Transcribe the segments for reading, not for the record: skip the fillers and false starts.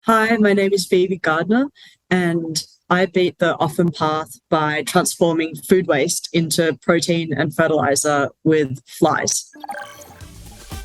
Hi, my name is Phoebe Gardner, and I beat the often path by transforming food waste into protein and fertilizer with flies.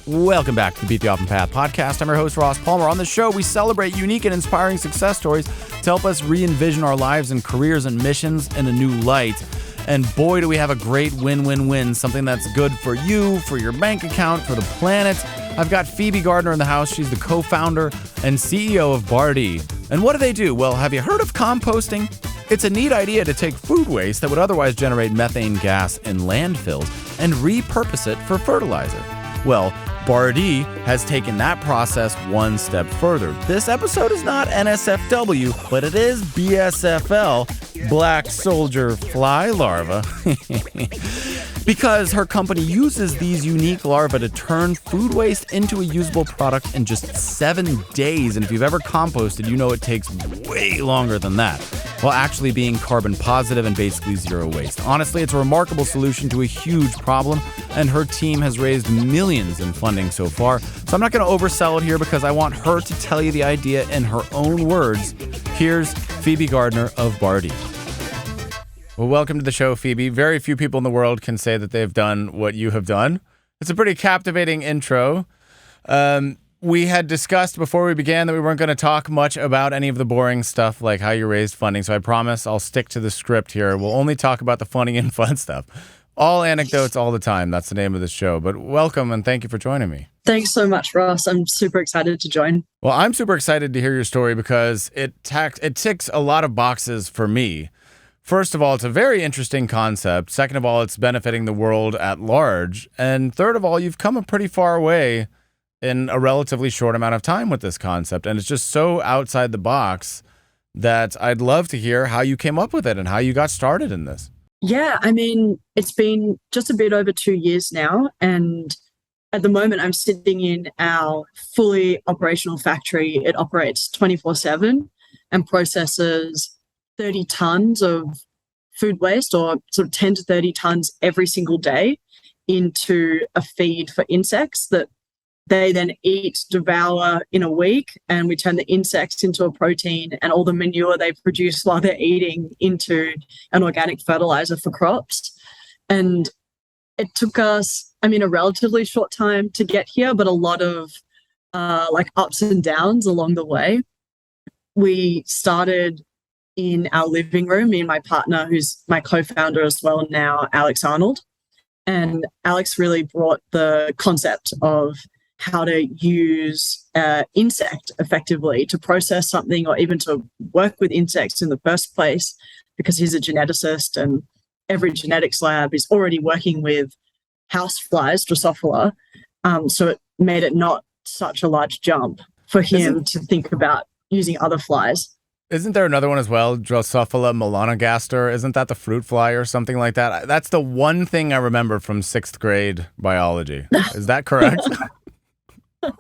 Welcome back to the Beat the Often Path podcast. I'm your host, Ross Palmer. On the show, we celebrate unique and inspiring success stories to help us re-envision our lives and careers and missions in a new light. And boy, do we have a great win-win-win, something that's good for you, for your bank account, for the planet. I've got Phoebe Gardner in the house. She's the co-founder and CEO of Bardee. And what do? Well, have you heard of composting? It's a neat idea to take food waste that would otherwise generate methane gas in landfills and repurpose it for fertilizer. Well, Bardee has taken that process one step further. This episode is not NSFW, but it is BSFL, Black Soldier Fly Larva. Because her company uses these unique larvae to turn food waste into a usable product in just 7 days. And if you've ever composted, you know it takes way longer than that, while actually being carbon positive and basically zero waste. Honestly, it's a remarkable solution to a huge problem, and her team has raised millions in funding so far. So I'm not going to oversell it here because I want her to tell you the idea in her own words. Here's Phoebe Gardner of Bardee. Well, welcome to the show, Phoebe. Very few people in the world can say that they've done what you have done. It's a pretty captivating intro. We had discussed before we began that we weren't going to talk much about any of the boring stuff like how you raised funding, so I promise I'll stick to the script here. We'll only talk about the funny and fun stuff. All anecdotes all the time. That's the name of the show. But welcome and thank you for joining me. Thanks so much, Ross. I'm super excited to join. Well, I'm super excited to hear your story because it ticks a lot of boxes for me. First of all, it's a very interesting concept. Second of all, it's benefiting the world at large. And third of all, you've come a pretty far way in a relatively short amount of time with this concept. And it's just so outside the box that I'd love to hear how you came up with it and how you got started in this. Yeah, I mean, it's been just a bit over 2 years now. And at the moment, I'm sitting in our fully operational factory. It operates 24/7 and processes 30 tons of food waste, or sort of 10 to 30 tons every single day, into a feed for insects that they then eat, devour in a week, and we turn the insects into a protein and all the manure they produce while they're eating into an organic fertilizer for crops. And it took us, a relatively short time to get here, but a lot of ups and downs along the way. We started in our living room, me and my partner, who's my co-founder as well now, Alex Arnold. And Alex really brought the concept of how to use insect effectively to process something or even to work with insects in the first place, because he's a geneticist and every genetics lab is already working with house flies, Drosophila. So it made it not such a large jump for him to think about using other flies. Isn't there another one as well, Drosophila melanogaster? Isn't that the fruit fly or something like that? That's the one thing I remember from 6th grade biology. Is that correct? I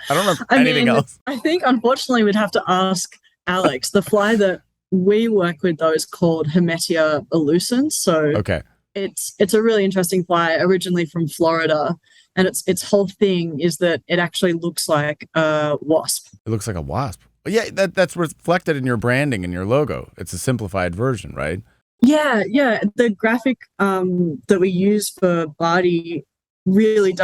don't remember anything else. I think, unfortunately, we'd have to ask Alex. The fly that we work with, though, is called Hermetia illucens. So okay. It's a really interesting fly, originally from Florida. And its whole thing is that it actually looks like a wasp. It looks like a wasp. Yeah, that's reflected in your branding and your logo. It's a simplified version, right? Yeah. The graphic that we use for Bardee really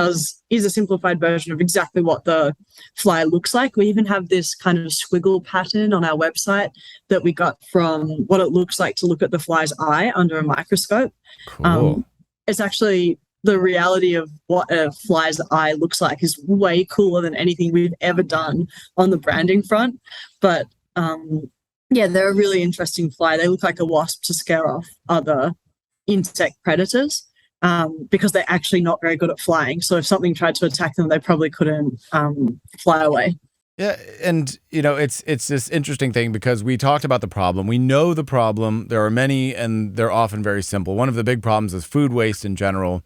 is a simplified version of exactly what the fly looks like. We even have this kind of squiggle pattern on our website that we got from what it looks like to look at the fly's eye under a microscope. Cool. It's actually the reality of what a fly's eye looks like is way cooler than anything we've ever done on the branding front. But they're a really interesting fly. They look like a wasp to scare off other insect predators, because they're actually not very good at flying. So if something tried to attack them, they probably couldn't fly away. Yeah, and it's this interesting thing because we talked about the problem. We know the problem. There are many, and they're often very simple. One of the big problems is food waste in general.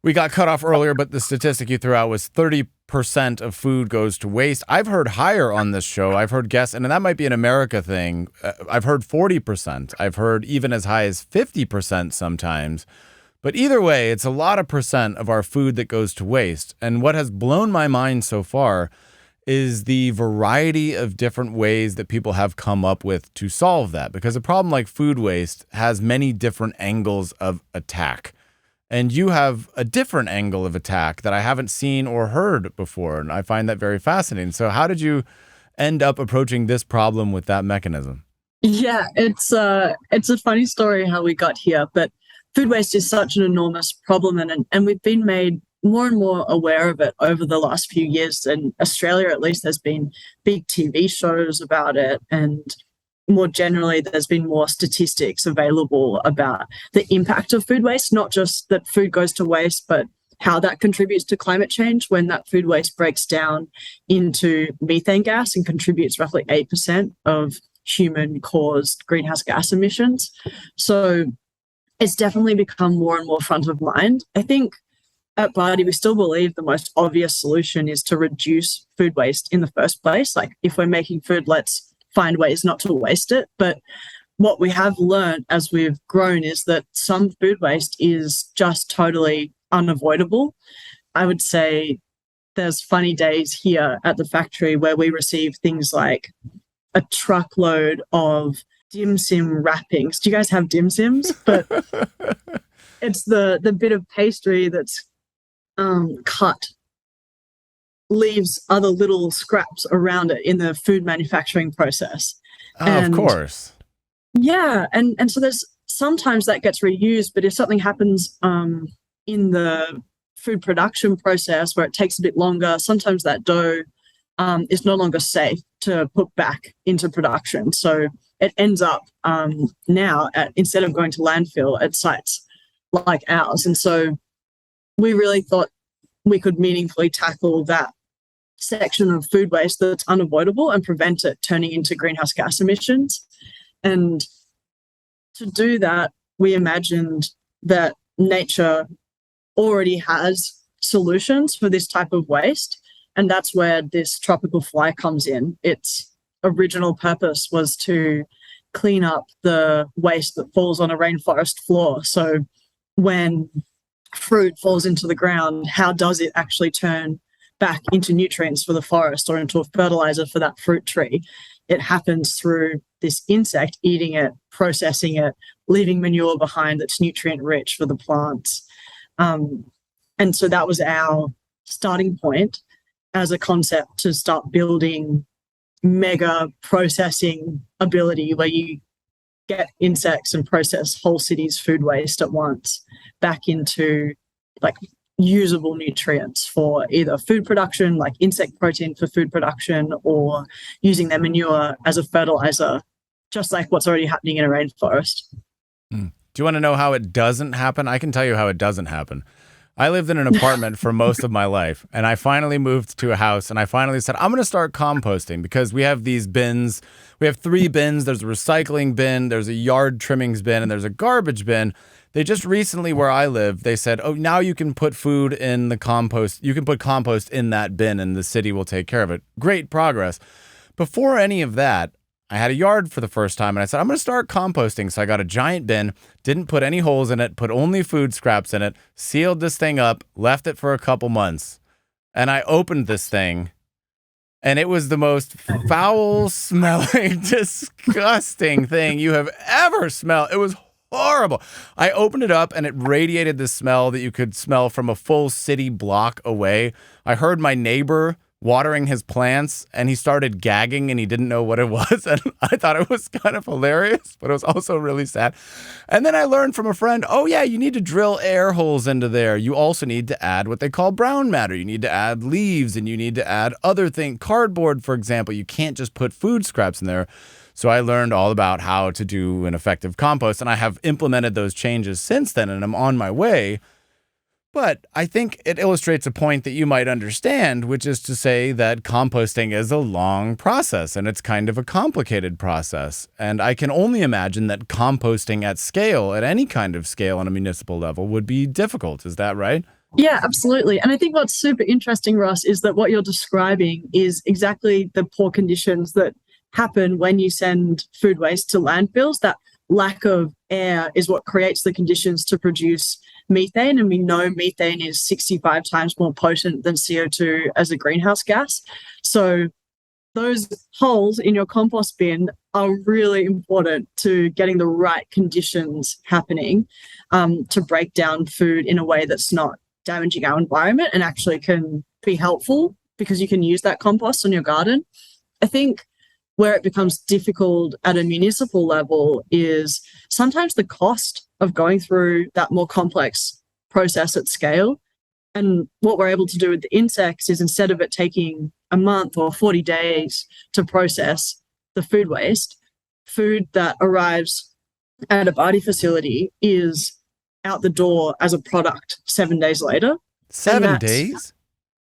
We got cut off earlier, but the statistic you threw out was 30% of food goes to waste. I've heard higher on this show. I've heard guests, and that might be an America thing. I've heard 40%. I've heard even as high as 50% sometimes. But either way, it's a lot of percent of our food that goes to waste. And what has blown my mind so far is the variety of different ways that people have come up with to solve that. Because a problem like food waste has many different angles of attack. And you have a different angle of attack that I haven't seen or heard before. And I find that very fascinating. So how did you end up approaching this problem with that mechanism? Yeah, it's a funny story how we got here, but food waste is such an enormous problem, and we've been made more and more aware of it over the last few years. In Australia, at least, there's been big TV shows about it, and more generally, there's been more statistics available about the impact of food waste, not just that food goes to waste, but how that contributes to climate change when that food waste breaks down into methane gas and contributes roughly 8% of human-caused greenhouse gas emissions. So it's definitely become more and more front of mind. I think at Bardee, we still believe the most obvious solution is to reduce food waste in the first place. Like, if we're making food, let's find ways not to waste it. But what we have learned as we've grown is that some food waste is just totally unavoidable. I would say there's funny days here at the factory where we receive things like a truckload of dim sim wrappings. Do you guys have dim sims? But it's the bit of pastry that's cut, leaves other little scraps around it in the food manufacturing process. Of course. Yeah, and so there's sometimes that gets reused, but if something happens in the food production process where it takes a bit longer, sometimes that dough is no longer safe to put back into production. So it ends up now, instead of going to landfill, at sites like ours. And so we really thought we could meaningfully tackle that section of food waste that's unavoidable and prevent it turning into greenhouse gas emissions. And to do that, we imagined that nature already has solutions for this type of waste. And that's where this tropical fly comes in. Its original purpose was to clean up the waste that falls on a rainforest floor. So when fruit falls into the ground, how does it actually turn back into nutrients for the forest or into a fertilizer for that fruit tree? It happens through this insect eating it, processing it, leaving manure behind that's nutrient rich for the plants. And so that was our starting point as a concept to start building mega processing ability where you get insects and process whole cities' food waste at once back into like usable nutrients for either food production, like insect protein for food production, or using their manure as a fertilizer, just like what's already happening in a rainforest. Do you want to know how it doesn't happen? I can tell you how it doesn't happen. I lived in an apartment for most of my life, and I finally moved to a house, and I finally said, I'm going to start composting because we have these bins. We have 3 bins. There's a recycling bin, there's a yard trimmings bin, and there's a garbage bin. They just recently, where I live, they said, oh, now you can put food in the compost. You can put compost in that bin, and the city will take care of it. Great progress. Before any of that, I had a yard for the first time, and I said, I'm going to start composting. So I got a giant bin, didn't put any holes in it, put only food scraps in it, sealed this thing up, left it for a couple months. And I opened this thing, and it was the most foul-smelling, disgusting thing you have ever smelled. It was horrible. I opened it up, and it radiated the smell that you could smell from a full city block away. I heard my neighbor watering his plants, and he started gagging, and he didn't know what it was. And I thought it was kind of hilarious, but it was also really sad. And then I learned from a friend, oh yeah, you need to drill air holes into there. You also need to add what they call brown matter. You need to add leaves, and you need to add other things, cardboard, for example. You can't just put food scraps in there. So I learned all about how to do an effective compost, and I have implemented those changes since then, and I'm on my way. But I think it illustrates a point that you might understand, which is to say that composting is a long process, and it's kind of a complicated process. And I can only imagine that composting at scale, at any kind of scale on a municipal level, would be difficult. Is that right? Yeah, absolutely. And I think what's super interesting, Ross, is that what you're describing is exactly the poor conditions that happen when you send food waste to landfills, that lack of air is what creates the conditions to produce methane. And we know methane is 65 times more potent than CO2 as a greenhouse gas. So those holes in your compost bin are really important to getting the right conditions happening, to break down food in a way that's not damaging our environment and actually can be helpful, because you can use that compost on your garden. I think where it becomes difficult at a municipal level is sometimes the cost of going through that more complex process at scale. And what we're able to do with the insects is, instead of it taking a month or 40 days to process the food waste, food that arrives at a Bardee facility is out the door as a product 7 days later. 7 days?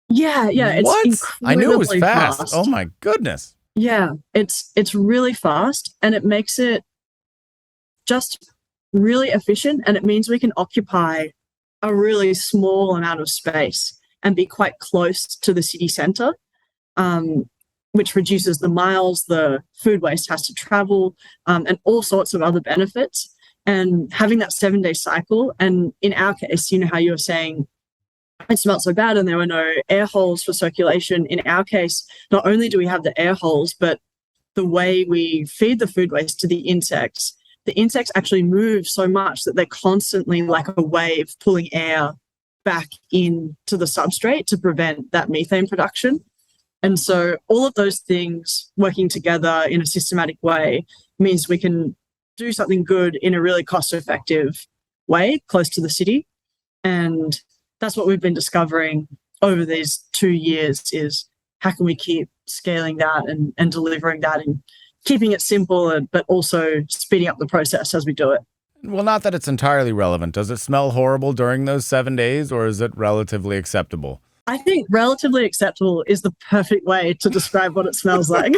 Yeah, it's what? incredibly I knew it was fast. fast. Oh my goodness. Yeah, it's really fast, and it makes it just really efficient, and it means we can occupy a really small amount of space and be quite close to the city centre, which reduces the miles the food waste has to travel, and all sorts of other benefits. And having that 7-day cycle, and in our case, you know how you were saying it smelled so bad and there were no air holes for circulation. In our case, not only do we have the air holes, but the way we feed the food waste to the insects actually move so much that they're constantly like a wave pulling air back into the substrate to prevent that methane production. And so all of those things working together in a systematic way means we can do something good in a really cost-effective way close to the city. And that's what we've been discovering over these 2 years, is how can we keep scaling that and delivering that and keeping it simple, but also speeding up the process as we do it. Well, not that it's entirely relevant. Does it smell horrible during those 7 days, or is it relatively acceptable? I think relatively acceptable is the perfect way to describe what it smells like.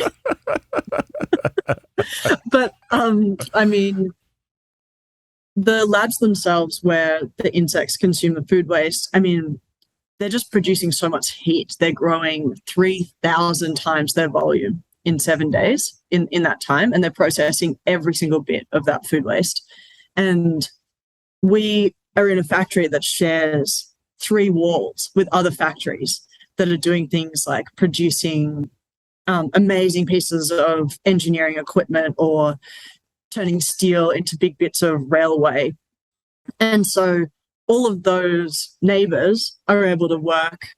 But, I mean, the labs themselves where the insects consume the food waste, I mean, they're just producing so much heat. They're growing 3,000 times their volume in 7 days in that time, and they're processing every single bit of that food waste. And we are in a factory that shares 3 walls with other factories that are doing things like producing amazing pieces of engineering equipment or turning steel into big bits of railway. And so all of those neighbors are able to work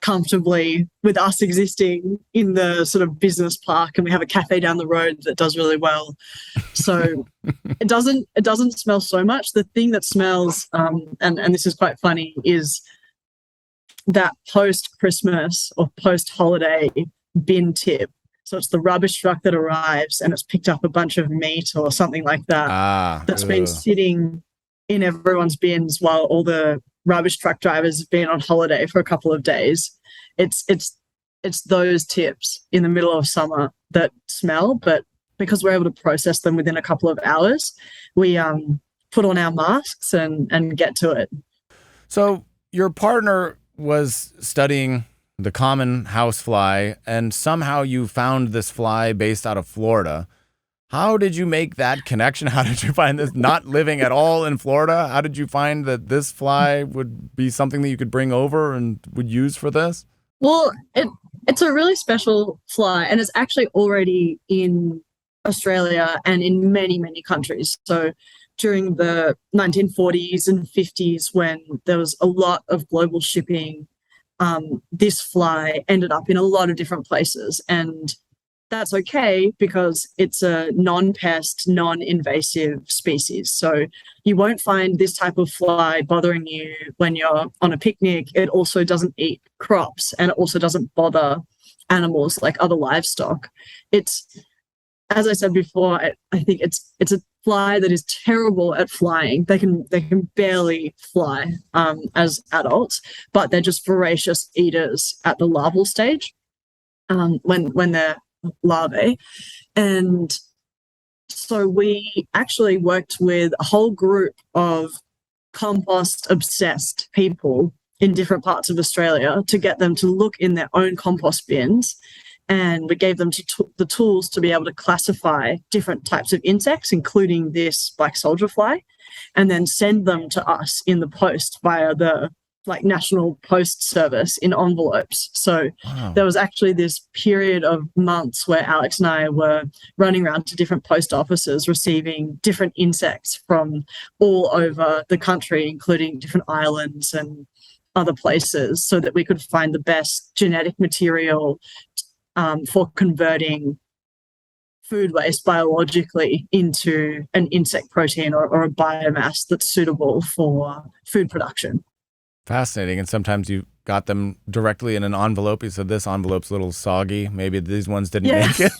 comfortably with us existing in the sort of business park, and we have a cafe down the road that does really well. So it doesn't smell so much. The thing that smells, and this is quite funny, is that post-Christmas or post-holiday bin tip. So it's the rubbish truck that arrives and it's picked up a bunch of meat or something like that that's been sitting in everyone's bins while all the rubbish truck drivers have been on holiday for a couple of days. It's those tips in the middle of summer that smell, but because we're able to process them within a couple of hours, we put on our masks and get to it. So your partner was studying the common housefly, and somehow you found this fly based out of Florida. How did you make that connection? How did you find this, not living at all in Florida? How did you find that this fly would be something that you could bring over and would use for this? Well, it's a really special fly, and it's actually already in Australia and in many, many countries. So during the 1940s and 50s, when there was a lot of global shipping, this fly ended up in a lot of different places. And that's okay because it's a non-pest, non-invasive species. So you won't find this type of fly bothering you when you're on a picnic. It also doesn't eat crops, and it also doesn't bother animals like other livestock. It's, as I said before, I think it's a fly that is terrible at flying. They can barely fly as adults, but they're just voracious eaters at the larval stage when they're larvae. And so we actually worked with a whole group of compost obsessed people in different parts of Australia to get them to look in their own compost bins and we gave them the tools to be able to classify different types of insects, including this black soldier fly, and then send them to us in the post via the National Post Service in envelopes. So there was actually this period of months where Alex and I were running around to different post offices receiving different insects from all over the country, including different islands and other places, so that we could find the best genetic material for converting food waste biologically into an insect protein or a biomass that's suitable for food production. Fascinating. And sometimes you got them directly in an envelope. You said this envelope's a little soggy. Maybe these ones didn't make it.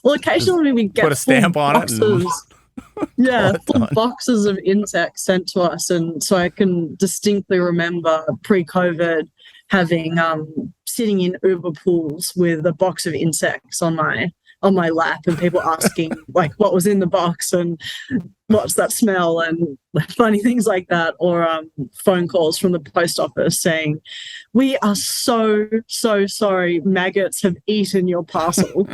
Well, occasionally we get put a stamp on it. Full boxes of insects sent to us. And so I can distinctly remember pre-COVID having sitting in Uber pools with a box of insects on my lap, and people asking what was in the box and what's that smell, and funny things like that, or phone calls from the post office saying, "We are so sorry, maggots have eaten your parcel."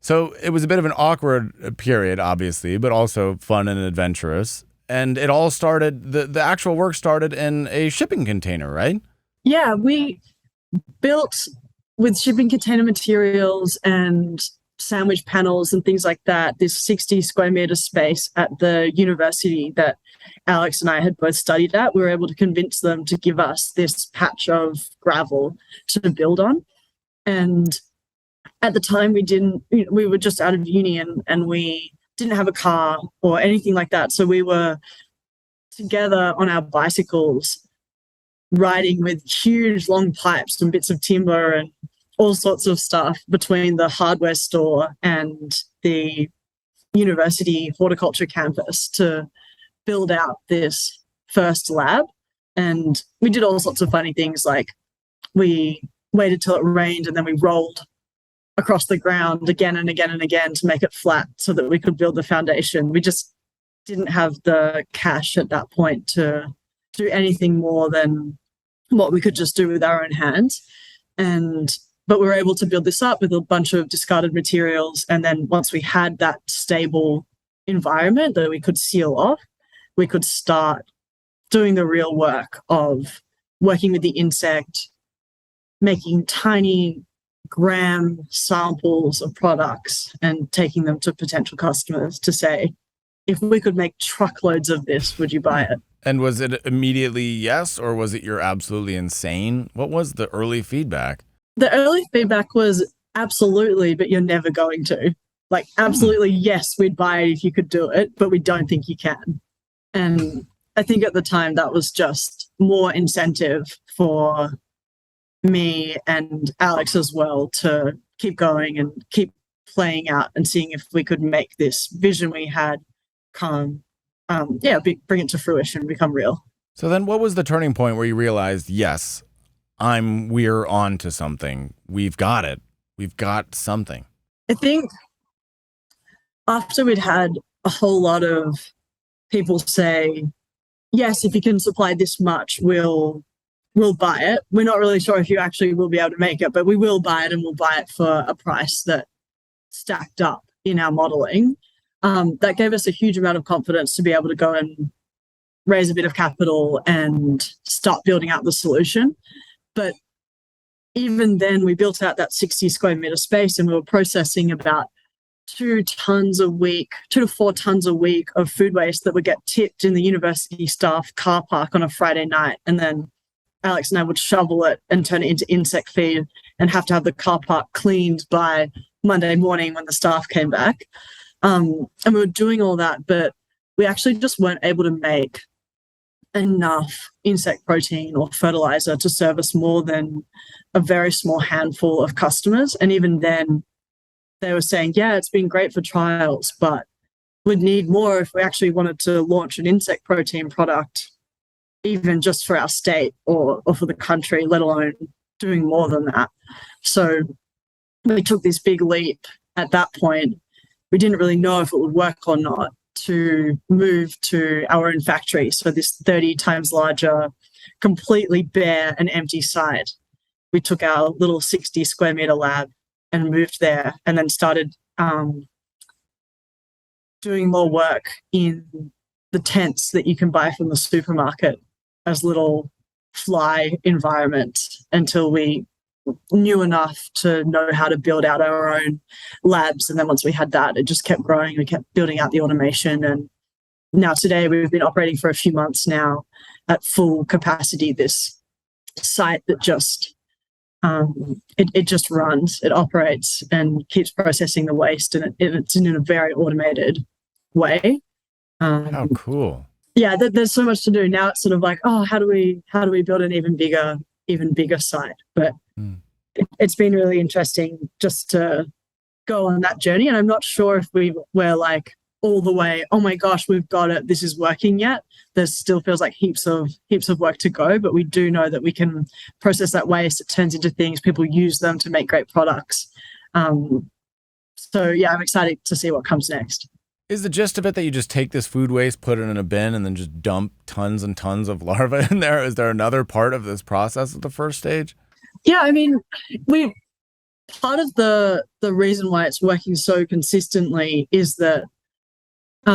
So it was a bit of an awkward period, obviously, but also fun and adventurous. And it all started, the actual work started in a shipping container, right? Yeah, we built with shipping container materials and sandwich panels and things like that, this 60 square meter space at the university that Alex and I had both studied at. We were able to convince them to give us this patch of gravel to build on. And at the time we were just out of uni and we didn't have a car or anything like that. So we were together on our bicycles, riding with huge long pipes and bits of timber and all sorts of stuff between the hardware store and the university horticulture campus to build out this first lab. And we did all sorts of funny things, like we waited till it rained and then we rolled across the ground again and again and again to make it flat so that we could build the foundation. We just didn't have the cash at that point to do anything more than what we could just do with our own hands. But we were able to build this up with a bunch of discarded materials. And then once we had that stable environment that we could seal off, we could start doing the real work of working with the insect, making tiny gram samples of products and taking them to potential customers to say, if we could make truckloads of this, would you buy it? And was it immediately yes, or was it you're absolutely insane? What was the early feedback? The early feedback was absolutely, but you're never going to. Absolutely, yes, we'd buy it if you could do it, but we don't think you can. And I think at the time that was just more incentive for me and Alex as well to keep going and keep playing out and seeing if we could make this vision we had bring it to fruition, become real. So then what was the turning point where you realized, yes, we're on to something. We've got it. We've got something. I think after we'd had a whole lot of people say, yes, if you can supply this much, we'll buy it. We're not really sure if you actually will be able to make it, but we will buy it, and we'll buy it for a price that stacked up in our modeling. That gave us a huge amount of confidence to be able to go and raise a bit of capital and start building out the solution. But even then, we built out that 60 square meter space, and we were processing about 2 to 4 tons a week of food waste that would get tipped in the university staff car park on a Friday night. And then Alex and I would shovel it and turn it into insect feed and have to have the car park cleaned by Monday morning when the staff came back. And we were doing all that, but we actually just weren't able to make enough insect protein or fertilizer to service more than a very small handful of customers. And even then, they were saying, yeah, it's been great for trials, but we'd need more if we actually wanted to launch an insect protein product, even just for our state or for the country, let alone doing more than that. So we took this big leap at that point. We didn't really know if it would work or not to move to our own factory. So this 30 times larger, completely bare and empty site. we took our little 60 square meter lab and moved there, and then started doing more work in the tents that you can buy from the supermarket as little fly environments until we knew enough to know how to build out our own labs. And then once we had that, it just kept growing. We kept building out the automation. And now today we've been operating for a few months now at full capacity, this site that just it just runs, it operates and keeps processing the waste, and it's in a very automated way. Oh, cool. Yeah, there's so much to do now. It's sort of like, oh, how do we build an even bigger site? But it's been really interesting just to go on that journey. And I'm not sure if we're like all the way, oh my gosh, we've got it, this is working yet. There still feels like heaps of work to go, but we do know that we can process that waste. It turns into things, people use them to make great products. So yeah, I'm excited to see what comes next. Is the gist of it that you just take this food waste, put it in a bin, and then just dump tons and tons of larvae in there? Is there another part of this process at the first stage? Yeah, I mean, part of the reason why it's working so consistently is that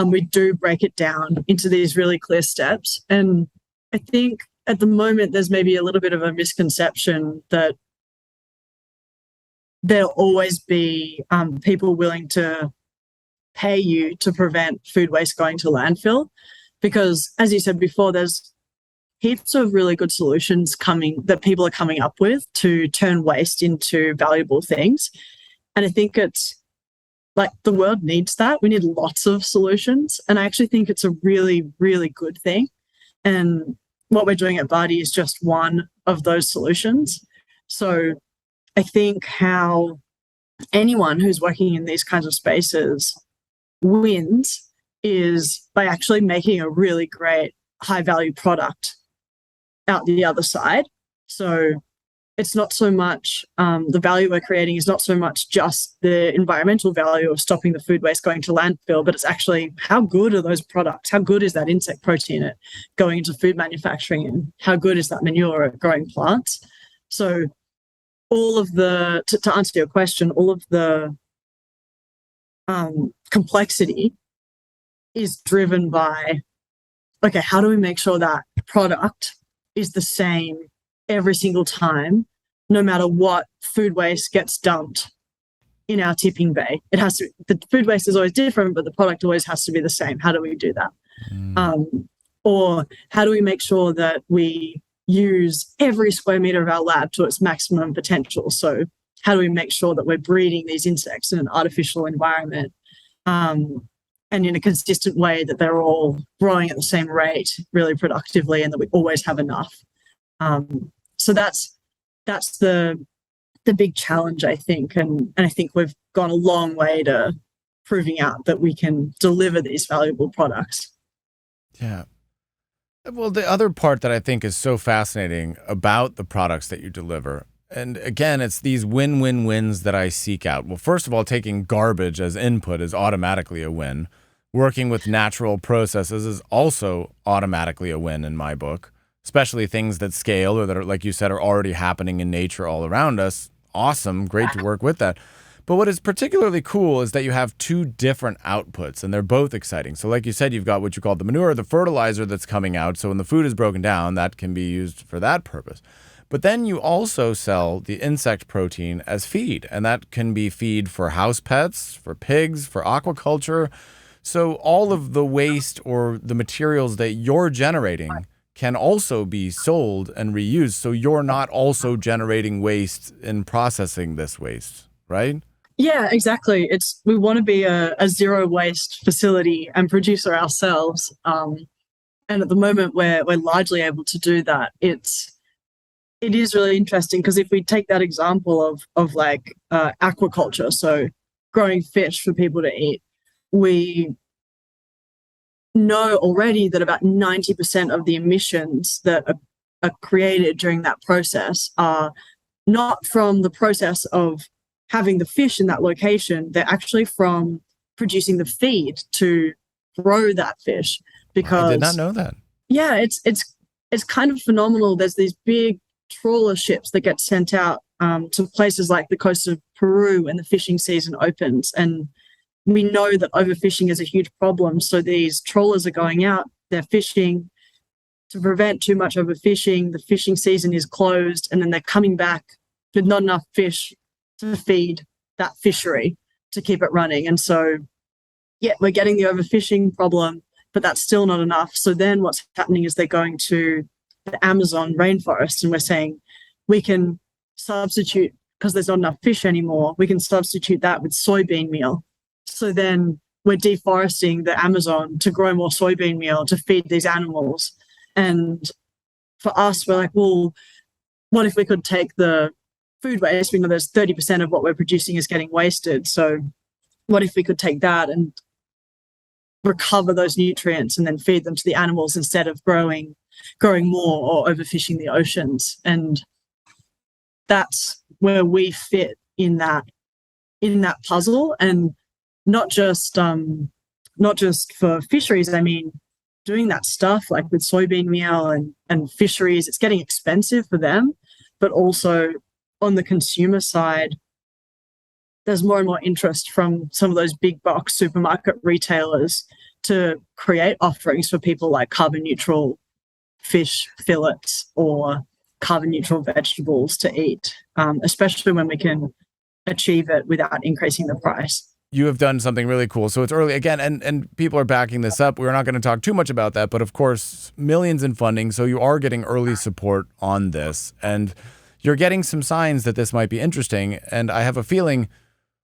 we do break it down into these really clear steps. And I think at the moment there's maybe a little bit of a misconception that there'll always be people willing to pay you to prevent food waste going to landfill, because as you said before, there's heaps of really good solutions that people are coming up with to turn waste into valuable things. And I think it's like the world needs that. We need lots of solutions. And I actually think it's a really, really good thing. And what we're doing at Bardee is just one of those solutions. So I think how anyone who's working in these kinds of spaces wins is by actually making a really great high value product out the other side. So it's not so much the value we're creating is not so much just the environmental value of stopping the food waste going to landfill, but it's actually how good are those products? How good is that insect protein going into food manufacturing, and how good is that manure at growing plants? So all of to answer your question, all of the complexity is driven by, okay, how do we make sure that product is the same every single time, no matter what food waste gets dumped in our tipping bay? It has to, the food waste is always different, but the product always has to be the same. How do we do that? Or how do we make sure that we use every square meter of our lab to its maximum potential? So how do we make sure that we're breeding these insects in an artificial environment and in a consistent way, that they're all growing at the same rate really productively, and that we always have enough? So that's the big challenge, I think. And I think we've gone a long way to proving out that we can deliver these valuable products. Yeah. Well, the other part that I think is so fascinating about the products that you deliver, and again, it's these win-win-wins that I seek out. Well, first of all, taking garbage as input is automatically a win. Working with natural processes is also automatically a win in my book, especially things that scale or that are, like you said, are already happening in nature all around us. Awesome. Great to work with that. But what is particularly cool is that you have two different outputs, and they're both exciting. So like you said, you've got what you call the manure, the fertilizer that's coming out. So when the food is broken down, that can be used for that purpose. But then you also sell the insect protein as feed, and that can be feed for house pets, for pigs, for aquaculture. So all of the waste or the materials that you're generating can also be sold and reused. So you're not also generating waste in processing this waste, right? Yeah, exactly. We want to be a zero waste facility and producer ourselves. And at the moment we're largely able to do that. It is really interesting, because if we take that example of like aquaculture, so growing fish for people to eat, we know already that about 90% of the emissions that are created during that process are not from the process of having the fish in that location. They're actually from producing the feed to grow that fish. Because I did not know that. Yeah, it's kind of phenomenal. There's these big trawler ships that get sent out to places like the coast of Peru when the fishing season opens. And we know that overfishing is a huge problem. So these trawlers are going out, they're fishing to prevent too much overfishing. The fishing season is closed, and then they're coming back with not enough fish to feed that fishery to keep it running. And so, yeah, we're getting the overfishing problem, but that's still not enough. So then what's happening is they're going to the Amazon rainforest, and we're saying we can substitute, because there's not enough fish anymore, we can substitute that with soybean meal. So then we're deforesting the Amazon to grow more soybean meal to feed these animals. And for us, we're like, well, what if we could take the food waste? We know there's 30% of what we're producing is getting wasted. So what if we could take that and recover those nutrients and then feed them to the animals instead of growing more or overfishing the oceans? And that's where we fit in that puzzle. And not just for fisheries. I mean, doing that stuff like with soybean meal and fisheries, it's getting expensive for them, but also on the consumer side, there's more and more interest from some of those big box supermarket retailers to create offerings for people like carbon neutral fish fillets or carbon neutral vegetables to eat, especially when we can achieve it without increasing the price. You have done something really cool. So it's early again, and people are backing this up. We're not going to talk too much about that, but of course, millions in funding. So you are getting early support on this, and you're getting some signs that this might be interesting. And I have a feeling,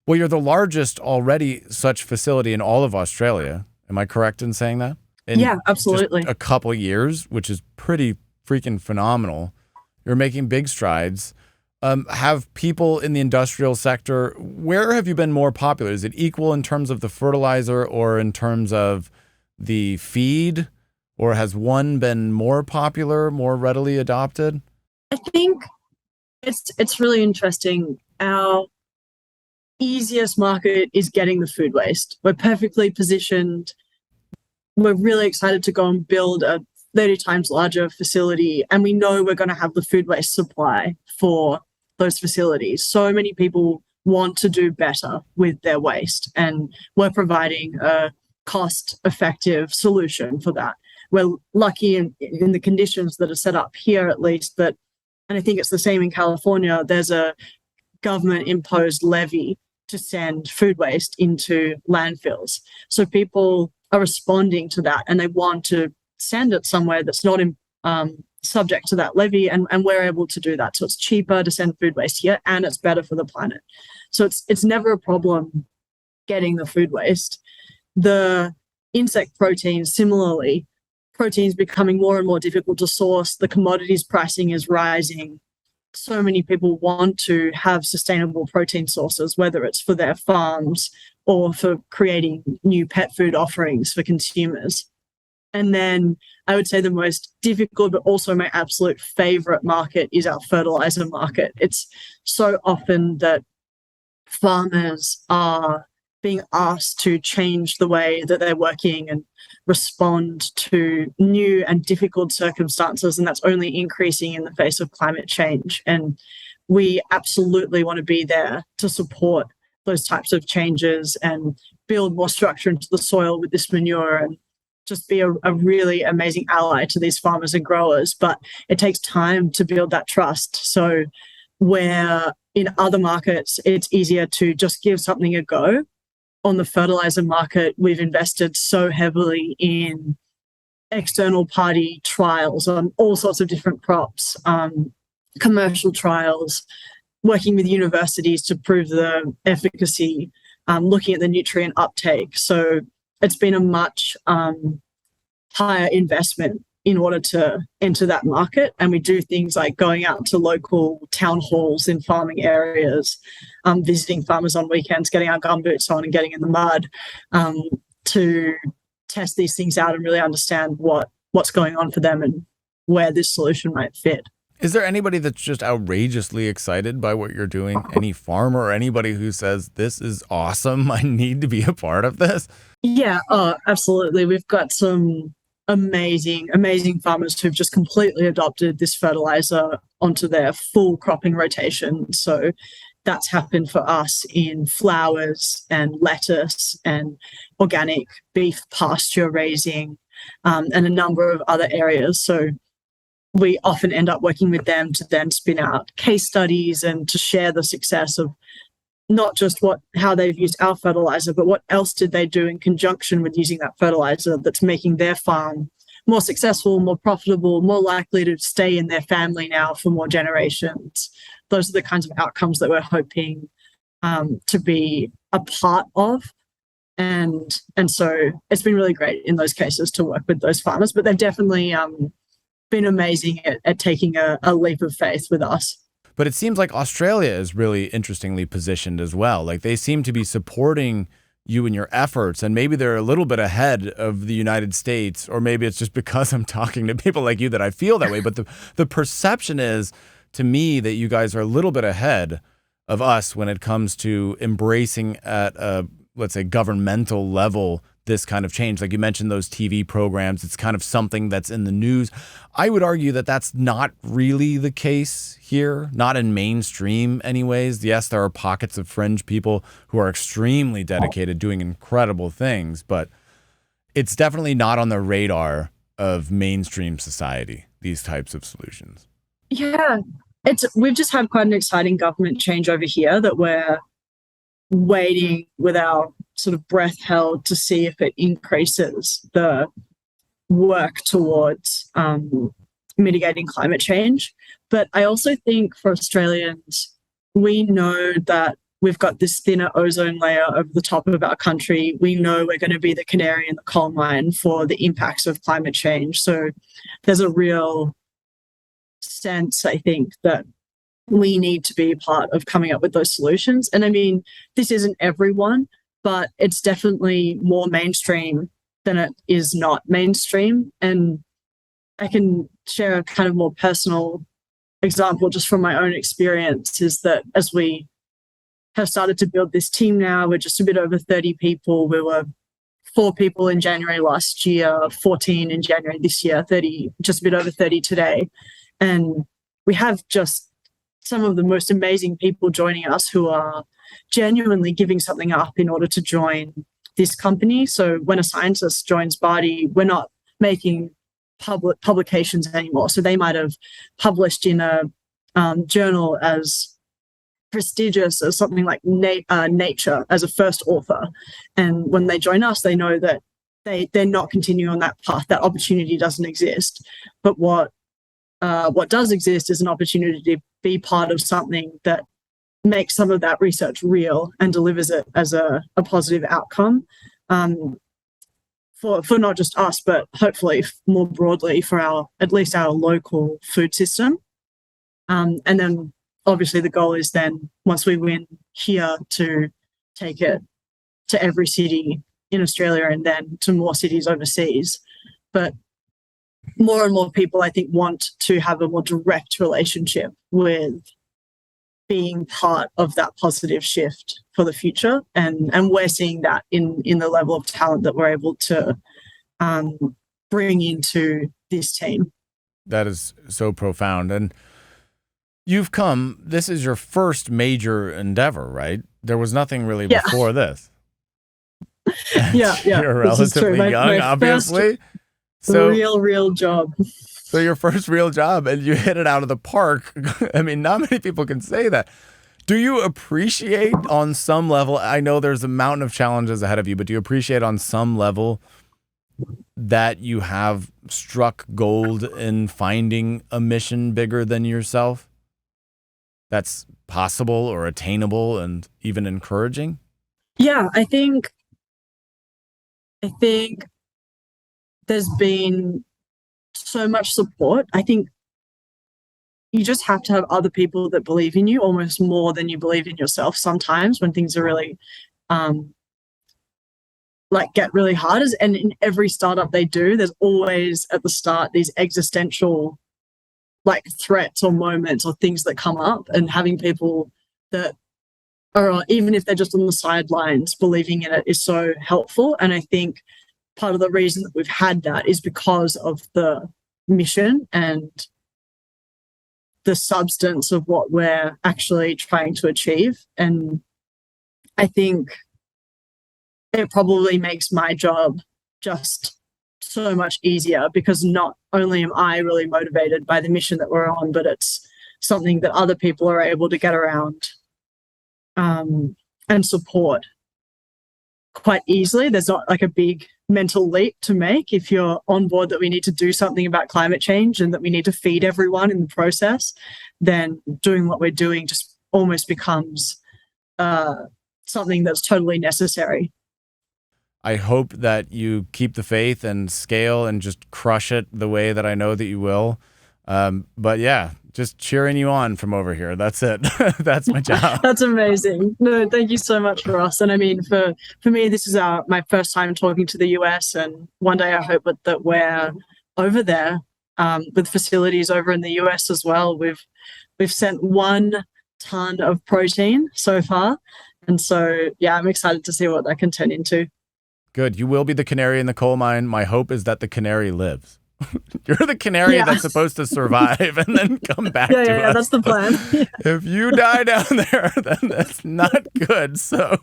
well, you're the largest already such facility in all of Australia. Am I correct in saying that? Yeah, absolutely. Just a couple years, which is pretty freaking phenomenal. You're making big strides. Have people in the industrial sector, where have you been more popular? Is it equal in terms of the fertilizer or in terms of the feed? Or has one been more popular, more readily adopted? I think it's really interesting. Our easiest market is getting the food waste. We're perfectly positioned. We're really excited to go and build a 30 times larger facility, and we know we're going to have the food waste supply for those facilities. So many people want to do better with their waste, and we're providing a cost-effective solution for that. We're lucky in the conditions that are set up here, at least, that, and I think it's the same in California, there's a government-imposed levy to send food waste into landfills. So people are responding to that, and they want to send it somewhere that's not subject to that levy, and we're able to do that. So it's cheaper to send food waste here, and it's better for the planet. So it's never a problem getting the food waste. The insect proteins, similarly, proteins becoming more and more difficult to source. The commodities pricing is rising. So many people want to have sustainable protein sources, whether it's for their farms or for creating new pet food offerings for consumers. And then I would say the most difficult, but also my absolute favorite market is our fertilizer market. It's so often that farmers are being asked to change the way that they're working and respond to new and difficult circumstances, and that's only increasing in the face of climate change. And we absolutely want to be there to support those types of changes and build more structure into the soil with this manure and just be a really amazing ally to these farmers and growers. But it takes time to build that trust. So where in other markets, it's easier to just give something a go, on the fertilizer market, we've invested so heavily in external party trials on all sorts of different crops, commercial trials, working with universities to prove the efficacy, looking at the nutrient uptake. So it's been a much higher investment in order to enter that market. And we do things like going out to local town halls in farming areas, visiting farmers on weekends, getting our gumboots on and getting in the mud to test these things out and really understand what's going on for them and where this solution might fit. Is there anybody that's just outrageously excited by what you're doing? Any farmer or anybody who says, this is awesome, I need to be a part of this? Yeah, absolutely. We've got some amazing farmers who've just completely adopted this fertilizer onto their full cropping rotation. So that's happened for us in flowers and lettuce and organic beef pasture raising, and a number of other areas. So we often end up working with them to then spin out case studies and to share the success of not just how they've used our fertilizer, but what else did they do in conjunction with using that fertilizer that's making their farm more successful, more profitable, more likely to stay in their family now for more generations. Those are the kinds of outcomes that we're hoping to be a part of. And so it's been really great in those cases to work with those farmers, but they've definitely been amazing at taking a leap of faith with us. But it seems like Australia is really interestingly positioned as well. Like they seem to be supporting you in your efforts, and maybe they're a little bit ahead of the United States, or maybe it's just because I'm talking to people like you that I feel that way. But the perception is, to me, that you guys are a little bit ahead of us when it comes to embracing at a, let's say, governmental level this kind of change. Like you mentioned those TV programs, it's kind of something that's in the news. I would argue that that's not really the case here, not in mainstream anyways. Yes, there are pockets of fringe people who are extremely dedicated, doing incredible things, but it's definitely not on the radar of mainstream society, these types of solutions. Yeah, we've just had quite an exciting government change over here that we're waiting with our sort of breath held to see if it increases the work towards mitigating climate change. But I also think for Australians, we know that we've got this thinner ozone layer over the top of our country. We know we're going to be the canary in the coal mine for the impacts of climate change. So there's a real sense, I think, that we need to be part of coming up with those solutions. And I mean, this isn't everyone, but it's definitely more mainstream than it is not mainstream. And I can share a kind of more personal example just from my own experience, is that as we have started to build this team now, we're just a bit over 30 people. We were 4 people in January last year, 14 in January this year, 30, just a bit over 30 today. And we have just some of the most amazing people joining us who are genuinely giving something up in order to join this company. So when a scientist joins Bardee, we're not making publications anymore. So they might have published in a journal as prestigious as something like Nature as a first author. And when they join us, they know that they're not continuing on that path. That opportunity doesn't exist. But what does exist is an opportunity to be part of something that makes some of that research real and delivers it as a positive outcome for not just us, but hopefully more broadly for at least our local food system. And then obviously the goal is then, once we win here, to take it to every city in Australia and then to more cities overseas. But more and more people, I think, want to have a more direct relationship with being part of that positive shift for the future. And we're seeing that in the level of talent that we're able to bring into this team. That is so profound. And this is your first major endeavor, right? There was nothing really before this. Yeah. You're relatively young, obviously. So real job. So your first real job, and you hit it out of the park. I mean, not many people can say that. Do you appreciate on some level, I know there's a mountain of challenges ahead of you, but do you appreciate on some level that you have struck gold in finding a mission bigger than yourself that's possible or attainable and even encouraging? Yeah, I think there's been so much support. I think you just have to have other people that believe in you almost more than you believe in yourself sometimes when things are really get really hard. And in every startup they do, there's always at the start these existential threats or moments or things that come up, and having people that are, even if they're just on the sidelines, believing in it is so helpful. And I think part of the reason that we've had that is because of the mission and the substance of what we're actually trying to achieve. And I think it probably makes my job just so much easier, because not only am I really motivated by the mission that we're on, but it's something that other people are able to get around and support quite easily. There's not like a big mental leap to make if you're on board that we need to do something about climate change and that we need to feed everyone in the process. Then doing what we're doing just almost becomes something that's totally necessary. I hope that you keep the faith and scale and just crush it the way that I know that you will. But yeah, just cheering you on from over here. That's it. That's my job. That's amazing. No, thank you so much, Ross. And I mean, for me, this is my first time talking to the US, and one day I hope that we're over there with facilities over in the US as well. We've sent 1 ton of protein so far, and so yeah, I'm excited to see what that can turn into. Good. You will be the canary in the coal mine. My hope is that the canary lives. You're the canary that's supposed to survive and then come back to us. Yeah, that's the plan. If you die down there, then that's not good. So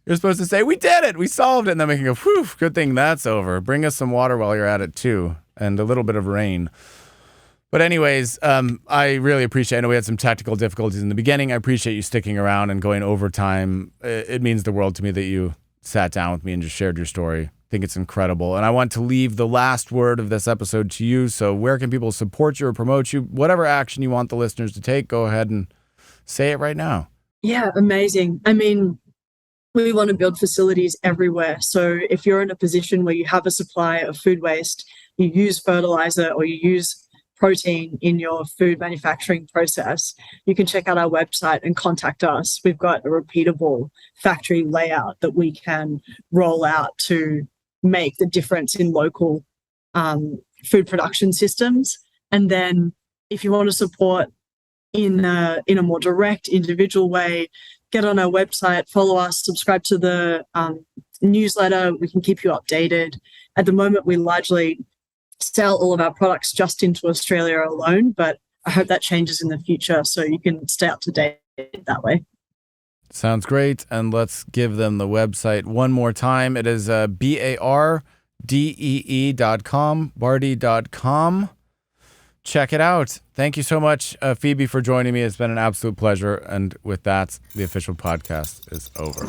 you're supposed to say, we did it. We solved it. And then we can go, whew, good thing that's over. Bring us some water while you're at it too, and a little bit of rain. But anyways, I really appreciate, I know we had some technical difficulties in the beginning. I appreciate you sticking around and going overtime. It means the world to me that you sat down with me and just shared your story. I think it's incredible. And I want to leave the last word of this episode to you. So where can people support you or promote you? Whatever action you want the listeners to take, go ahead and say it right now. Yeah, amazing. I mean, we want to build facilities everywhere. So if you're in a position where you have a supply of food waste, you use fertilizer or you use protein in your food manufacturing process, you can check out our website and contact us. We've got a repeatable factory layout that we can roll out to make the difference in local food production systems. And then if you want to support in a more direct individual way, get on our website, follow us, subscribe to the newsletter. We can keep you updated. At the moment, we largely sell all of our products just into Australia alone, but I hope that changes in the future so you can stay up to date that way. Sounds great. And let's give them the website one more time. It is bardee.com, bardee.com. Check it out. Thank you so much, Phoebe, for joining me. It's been an absolute pleasure. And with that, the official podcast is over.